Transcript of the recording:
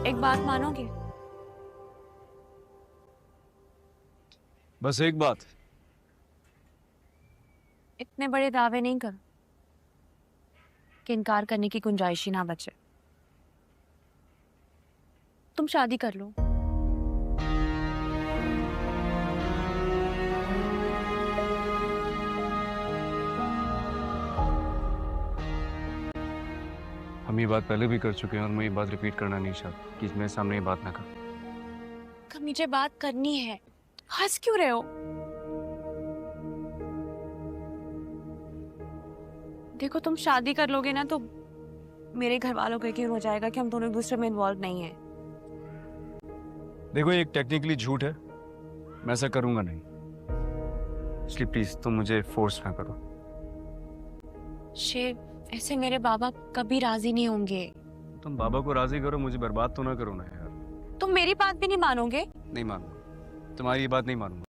एक बात मानोगे? बस एक बात। इतने बड़े दावे नहीं करो कि इनकार करने की गुंजाइश ही ना बचे। तुम शादी कर लो। हम ये बात पहले भी कर चुके हैं और मैं ये बात रिपीट करना नहीं चाहता कि मेरे सामने ये बात ना कर। कब मुझे बात करनी है, हंस क्यों रहे हो? देखो, तुम शादी कर लोगे ना तो मेरे घर वालों को यकीन हो जाएगा कि हम दोनों एक दूसरे में इन्वॉल्व नहीं है। देखो, ये एक टेक्निकली झूठ है, मैं ऐसा करूंगा नहीं, इसलिए प्लीज तुम मुझे फोर्स ना करो। शिव, ऐसे मेरे बाबा कभी राजी नहीं होंगे। तुम बाबा को राजी करो, मुझे बर्बाद तो ना करो ना यार। तुम मेरी बात भी नहीं मानोगे? नहीं मानूंगा, तुम्हारी ये बात नहीं मानूंगा।